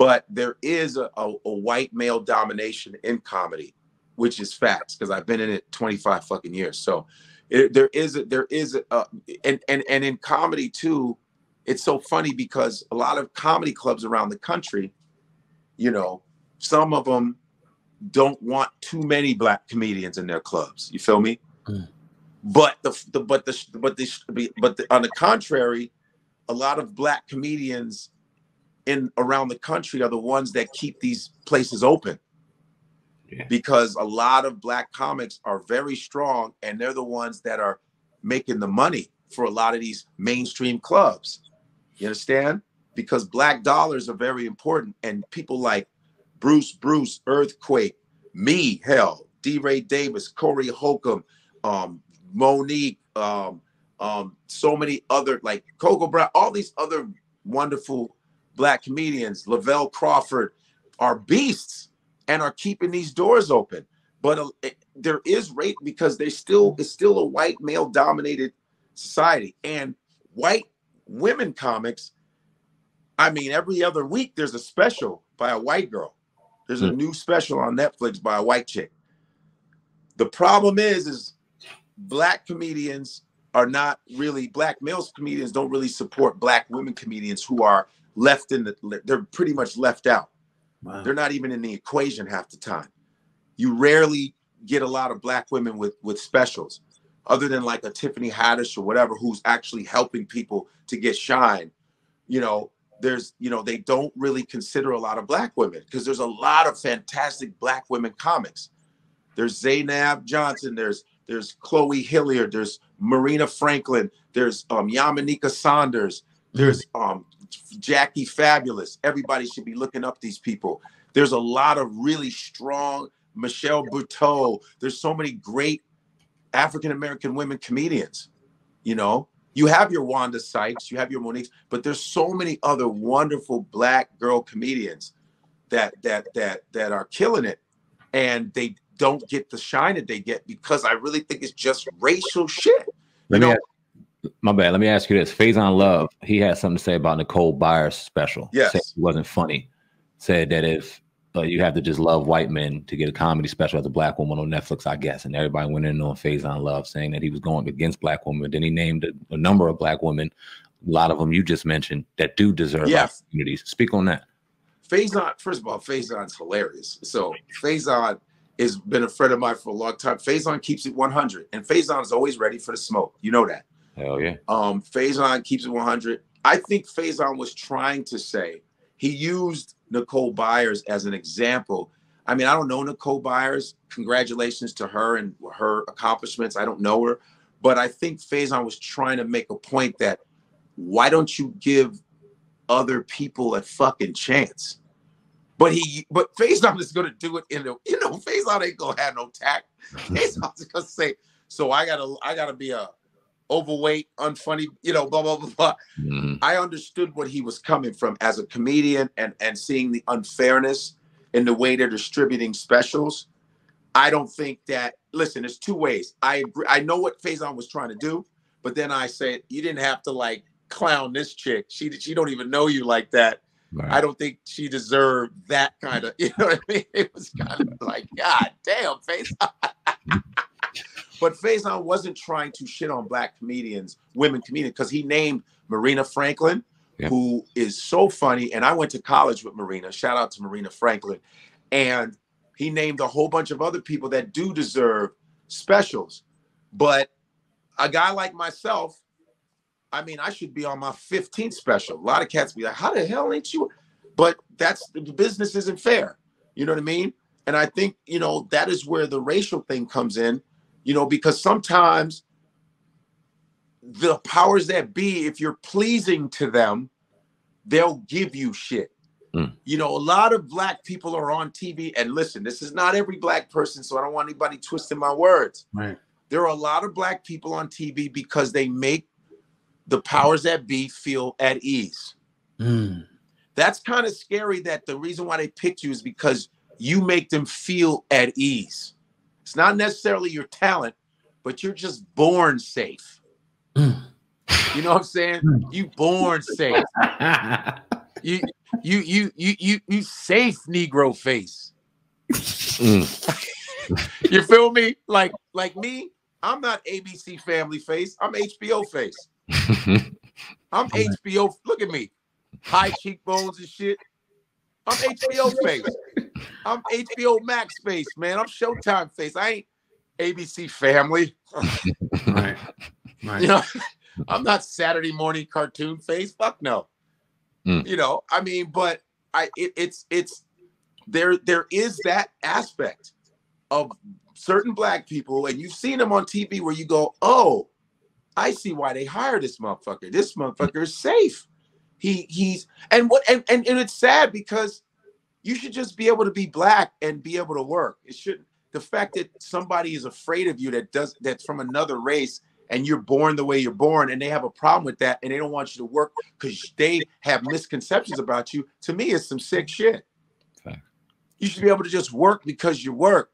But there is a white male domination in comedy, which is facts, because I've been in it 25 fucking years. So there is and in comedy too, it's so funny because a lot of comedy clubs around the country, you know, some of them don't want too many black comedians in their clubs. You feel me? Mm. But on the contrary, a lot of black comedians around the country are the ones that keep these places open. Yeah. Because a lot of black comics are very strong, and they're the ones that are making the money for a lot of these mainstream clubs. You understand? Because black dollars are very important, and people like Bruce, Earthquake, me, hell, D. Ray Davis, Corey Holcomb, Monique, so many other, like Coco Brown, all these other wonderful black comedians, Lavelle Crawford, are beasts and are keeping these doors open. But there is rate because it's still a white male dominated society, and white women comics. I mean, every other week there's a special by a white girl. There's a new special on Netflix by a white chick. The problem is black comedians are not really, black male comedians don't really support black women comedians who are they're pretty much left out. Wow. They're not even in the equation half the time. You rarely get a lot of black women with specials, other than like a Tiffany Haddish or whatever, who's actually helping people to get shine. You know, they don't really consider a lot of black women, because there's a lot of fantastic black women comics. There's Zainab Johnson, there's Chloe Hilliard, there's Marina Franklin, there's Yamanika Saunders, there's Jackie Fabulous. Everybody should be looking up these people. There's a lot of really strong Michelle Buteau. There's so many great African-American women comedians. You know, you have your Wanda Sykes, you have your Monique, but there's so many other wonderful black girl comedians that are killing it, and they don't get the shine that they get, because I really think it's just racial shit. My bad. Let me ask you this. Faison Love, he had something to say about Nicole Byers' special. Yes. Said it wasn't funny. Said that if you have to just love white men to get a comedy special as a black woman on Netflix, I guess. And everybody went in on Faison Love saying that he was going against black women. Then he named a number of black women, a lot of them you just mentioned, that do deserve opportunities. Speak on that. Faison, first of all, Faison's hilarious. So Faison has been a friend of mine for a long time. Faison keeps it 100, and Faison is always ready for the smoke. You know that. Hell yeah. Faison keeps it 100. I think Faison was trying to say, he used Nicole Byers as an example. I mean, I don't know Nicole Byers. Congratulations to her and her accomplishments. I don't know her. But I think Faison was trying to make a point that, why don't you give other people a fucking chance? But Faison is going to do it Faison ain't going to have no tact. Faison's going to say, so I gotta be a overweight, unfunny, blah, blah, blah, blah. Mm. I understood what he was coming from as a comedian, and seeing the unfairness in the way they're distributing specials. I don't think that, listen, there's two ways. I agree. I know what Faison was trying to do, but then I said, you didn't have to like clown this chick. She don't even know you like that. Right. I don't think she deserved that kind of, you know what I mean? It was kind of like, God damn, Faison. But Faison wasn't trying to shit on black comedians, women comedians, because he named Marina Franklin, who is so funny. And I went to college with Marina. Shout out to Marina Franklin. And he named a whole bunch of other people that do deserve specials. But a guy like myself, I mean, I should be on my 15th special. A lot of cats be like, how the hell ain't you? But the business isn't fair. You know what I mean? And I think, that is where the racial thing comes in. Because sometimes the powers that be, if you're pleasing to them, they'll give you shit. Mm. A lot of black people are on TV, and listen, this is not every black person, so I don't want anybody twisting my words. Right. There are a lot of black people on TV because they make the powers that be feel at ease. Mm. That's kind of scary, that the reason why they picked you is because you make them feel at ease. It's not necessarily your talent, but you're just born safe. You know what I'm saying? You born safe. You safe Negro face. You feel me? Like me, I'm not ABC Family face. I'm HBO face. I'm HBO. Look at me, high cheekbones and shit. I'm HBO face. I'm HBO Max face, man. I'm Showtime face. I ain't ABC Family. Right. You know, I'm not Saturday morning cartoon face. Fuck no. You know, I mean, but it's there is that aspect of certain black people, and you've seen them on TV where you go, oh, I see why they hired this motherfucker. This motherfucker is safe. He's and it's sad because you should just be able to be black and be able to work. It shouldn't. The fact that somebody is afraid of you that's from another race and you're born the way you're born and they have a problem with that and they don't want you to work because they have misconceptions about you, to me, is some sick shit. Okay. You should be able to just work because you work.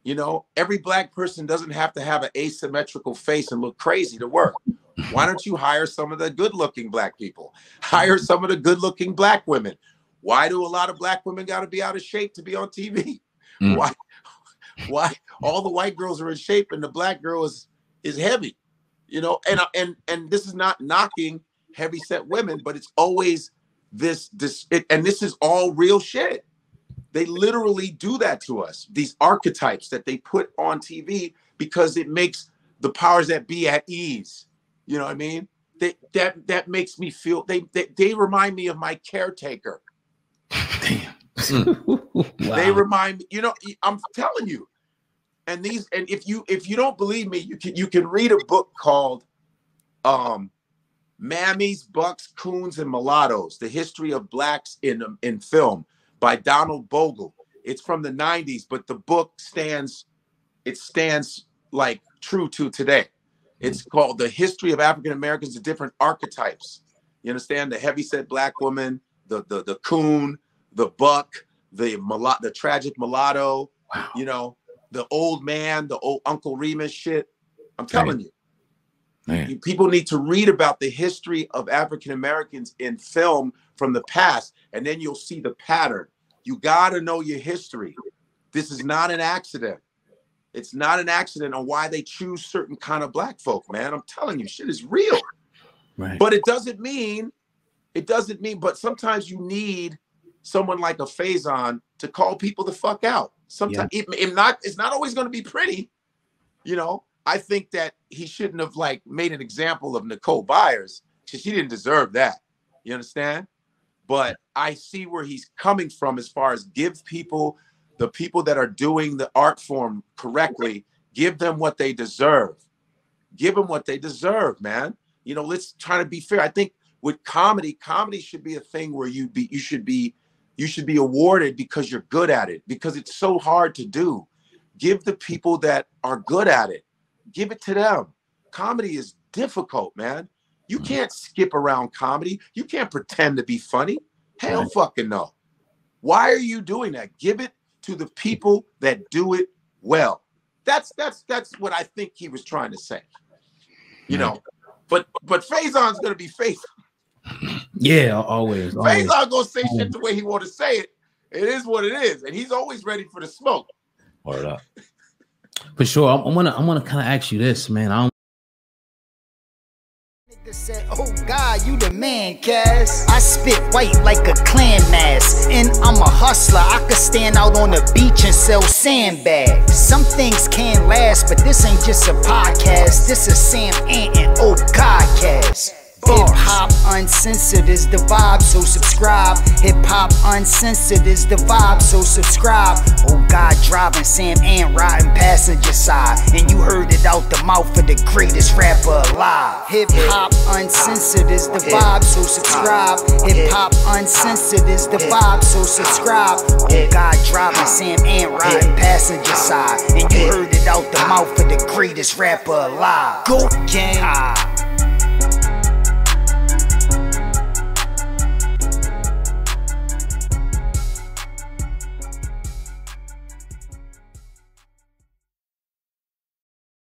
You know, every black person doesn't have to have an asymmetrical face and look crazy to work. Why don't you hire some of the good-looking black people? Hire some of the good-looking black women. Why do a lot of black women got to be out of shape to be on TV? Why all the white girls are in shape and the black girl is heavy? You know, and this is not knocking heavy set women, but it's always and this is all real shit. They literally do that to us. These archetypes that they put on TV because it makes the powers that be at ease. You know what I mean? That makes me feel they remind me of my caretaker. Damn. Wow. They remind me, you know, I'm telling you. And if you don't believe me, you can read a book called Mammies, Bucks, Coons, and Mulattoes: The History of Blacks in Film by Donald Bogle. It's from the 90s, but the book stands like true to today. It's called The History of African Americans, the different archetypes. You understand? The heavyset black woman, the coon, the buck, the tragic mulatto, wow. You know, the old man, the old Uncle Remus shit. I'm telling you. People need to read about the history of African Americans in film from the past, and then you'll see the pattern. You got to know your history. This is not an accident. It's not an accident on why they choose certain kind of black folk, man. I'm telling you, shit is real. Right. But it doesn't mean, but sometimes you need someone like a Faison to call people the fuck out. Sometimes it's not always going to be pretty, you know. I think that he shouldn't have like made an example of Nicole Byers because she didn't deserve that. You understand? But I see where he's coming from as far as give people, the people that are doing the art form correctly, give them what they deserve. Give them what they deserve, man. You know, let's try to be fair. I think with comedy should be a thing where you should be awarded because you're good at it, because it's so hard to do. Give the people that are good at it. Give it to them. Comedy is difficult, man. You can't skip around comedy. You can't pretend to be funny. Hell fucking no. Why are you doing that? Give it to the people that do it well. That's what I think he was trying to say. You know, but Faison's gonna be Faison. Yeah, always. Faison's gonna say shit the way he want to say it. It is what it is, and he's always ready for the smoke. Word up. For sure, I'm gonna kind of ask you this, man. Nigga said, "Oh God, you the man, Cass." I spit white like a clan mask, and I'm a hustler. I could stand out on the beach and sell sandbags. Some things can't last, but this ain't just a podcast. This is Sam Ant and Oh Godcast. Hip hop uncensored is the vibe, so subscribe. Hip hop uncensored is the vibe, so subscribe. Oh God, driving Sam Ant riding passenger side, and you heard it out the mouth of the greatest rapper alive. Hip hop uncensored is the vibe, so subscribe. Hip hop uncensored is the vibe, so subscribe. Oh God, driving Sam Ant riding passenger side, and you heard it out the mouth of the greatest rapper alive. Go gang.